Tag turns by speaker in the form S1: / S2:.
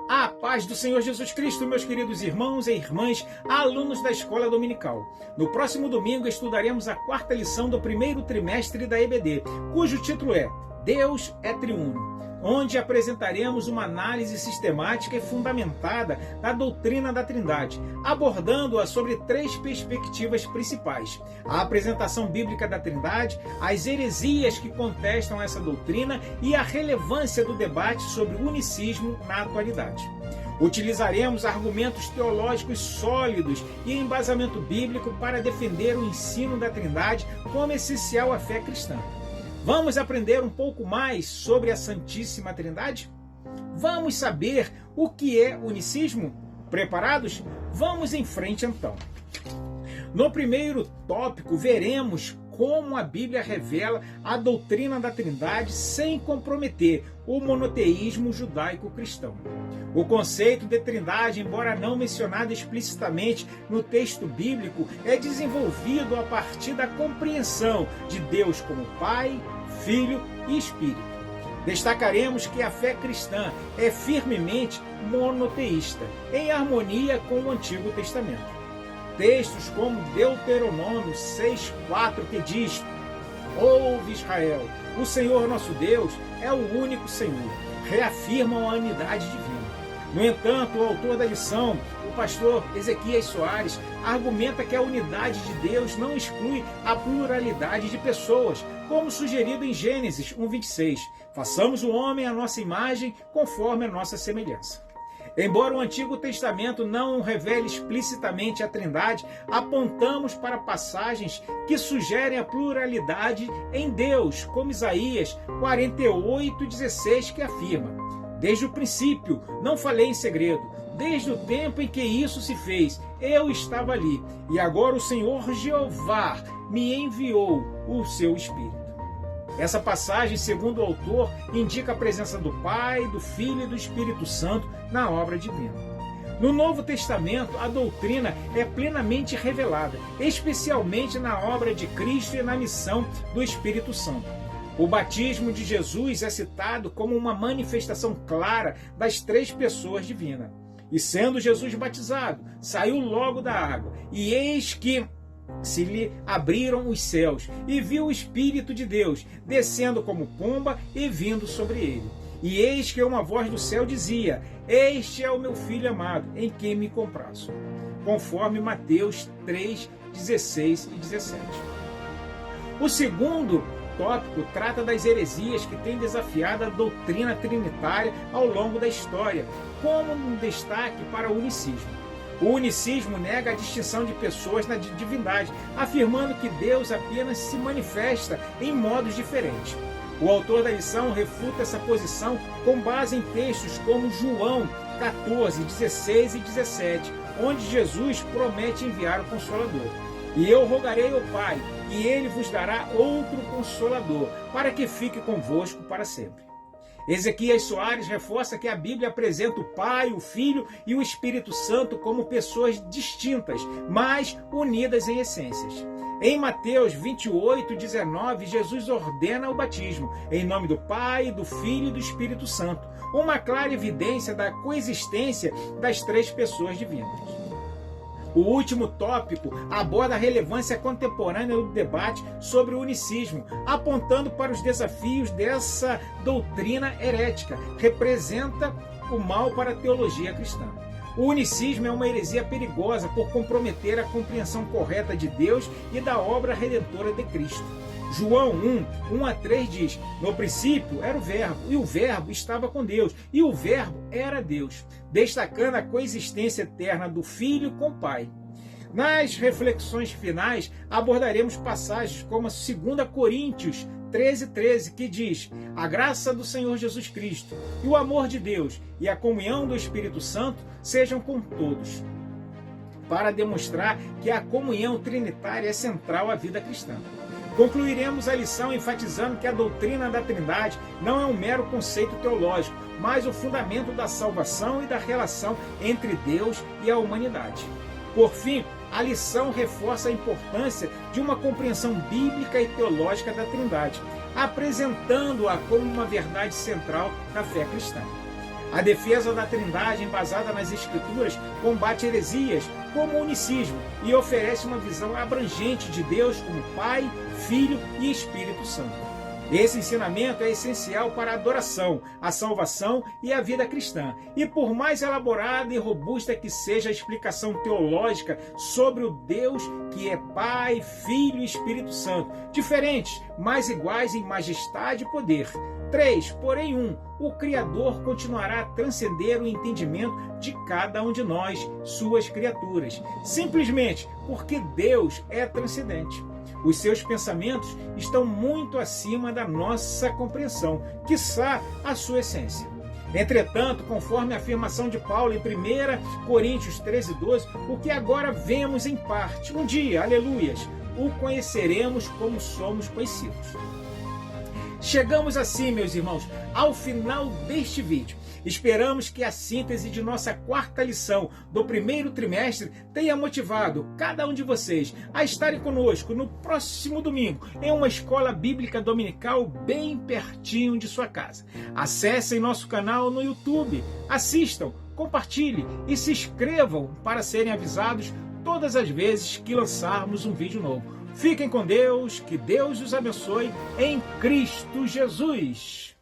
S1: A paz do Senhor Jesus Cristo, meus queridos irmãos e irmãs, alunos da Escola Dominical. No próximo domingo estudaremos a quarta lição do primeiro trimestre da EBD, cujo título é Deus é Triuno, onde apresentaremos uma análise sistemática e fundamentada da doutrina da Trindade, abordando-a sobre três perspectivas principais: a apresentação bíblica da Trindade, as heresias que contestam essa doutrina e a relevância do debate sobre o unicismo na atualidade. Utilizaremos argumentos teológicos sólidos e embasamento bíblico para defender o ensino da Trindade como essencial à fé cristã. Vamos aprender um pouco mais sobre a Santíssima Trindade? Vamos saber o que é unicismo? Preparados? Vamos em frente então. No primeiro tópico, veremos como a Bíblia revela a doutrina da Trindade sem comprometer o monoteísmo judaico-cristão. O conceito de Trindade, embora não mencionado explicitamente no texto bíblico, é desenvolvido a partir da compreensão de Deus como Pai, Filho e Espírito. Destacaremos que a fé cristã é firmemente monoteísta, em harmonia com o Antigo Testamento. Textos como Deuteronômio 6,4, que diz: Ouve Israel, o Senhor nosso Deus é o único Senhor, reafirmam a unidade divina. No entanto, o autor da lição, o pastor Ezequias Soares, argumenta que a unidade de Deus não exclui a pluralidade de pessoas, como sugerido em Gênesis 1,26. Façamos o homem à nossa imagem, conforme a nossa semelhança. Embora o Antigo Testamento não revele explicitamente a Trindade, apontamos para passagens que sugerem a pluralidade em Deus, como Isaías 48,16, que afirma: Desde o princípio não falei em segredo, desde o tempo em que isso se fez, eu estava ali, e agora o Senhor Jeová me enviou o seu Espírito. Essa passagem, segundo o autor, indica a presença do Pai, do Filho e do Espírito Santo na obra divina. No Novo Testamento, a doutrina é plenamente revelada, especialmente na obra de Cristo e na missão do Espírito Santo. O batismo de Jesus é citado como uma manifestação clara das três pessoas divinas. E sendo Jesus batizado, saiu logo da água, e eis que se lhe abriram os céus, e viu o Espírito de Deus descendo como pomba e vindo sobre ele. E eis que uma voz do céu dizia: Este é o meu Filho amado, em quem me comprazo. Conforme Mateus 3, 16 e 17. O segundo tópico trata das heresias que têm desafiado a doutrina trinitária ao longo da história, como um destaque para o unicismo. O unicismo nega a distinção de pessoas na divindade, afirmando que Deus apenas se manifesta em modos diferentes. O autor da lição refuta essa posição com base em textos como João 14, 16 e 17, onde Jesus promete enviar o Consolador. E eu rogarei ao Pai, e ele vos dará outro Consolador, para que fique convosco para sempre. Ezequias Soares reforça que a Bíblia apresenta o Pai, o Filho e o Espírito Santo como pessoas distintas, mas unidas em essências. Em Mateus 28, 19, Jesus ordena o batismo, em nome do Pai, do Filho e do Espírito Santo, uma clara evidência da coexistência das três pessoas divinas. O último tópico aborda a relevância contemporânea do debate sobre o unicismo, apontando para os desafios dessa doutrina herética. Representa o mal para a teologia cristã. O unicismo é uma heresia perigosa por comprometer a compreensão correta de Deus e da obra redentora de Cristo. João 1, 1 a 3 diz: No princípio era o Verbo, e o Verbo estava com Deus, e o Verbo era Deus, destacando a coexistência eterna do Filho com o Pai. Nas reflexões finais, abordaremos passagens como a 2 Coríntios 13, que diz: A graça do Senhor Jesus Cristo, e o amor de Deus, e a comunhão do Espírito Santo sejam com todos, para demonstrar que a comunhão trinitária é central à vida cristã. Concluiremos a lição enfatizando que a doutrina da Trindade não é um mero conceito teológico, mas o fundamento da salvação e da relação entre Deus e a humanidade. Por fim, a lição reforça a importância de uma compreensão bíblica e teológica da Trindade, apresentando-a como uma verdade central da fé cristã. A defesa da Trindade, embasada nas Escrituras, combate heresias como o unicismo e oferece uma visão abrangente de Deus como Pai, Filho e Espírito Santo. Esse ensinamento é essencial para a adoração, a salvação e a vida cristã. E por mais elaborada e robusta que seja a explicação teológica sobre o Deus que é Pai, Filho e Espírito Santo, diferentes, mas iguais em majestade e poder. 3, porém o Criador continuará a transcender o entendimento de cada um de nós, suas criaturas, simplesmente porque Deus é transcendente. Os seus pensamentos estão muito acima da nossa compreensão, quiçá a sua essência. Entretanto, conforme a afirmação de Paulo em 1 Coríntios 13:12, o que agora vemos em parte, um dia, aleluias, o conheceremos como somos conhecidos. Chegamos assim, meus irmãos, ao final deste vídeo. Esperamos que a síntese de nossa quarta lição do primeiro trimestre tenha motivado cada um de vocês a estarem conosco no próximo domingo em uma escola bíblica dominical bem pertinho de sua casa. Acessem nosso canal no YouTube, assistam, compartilhem e se inscrevam para serem avisados todas as vezes que lançarmos um vídeo novo. Fiquem com Deus, que Deus os abençoe em Cristo Jesus.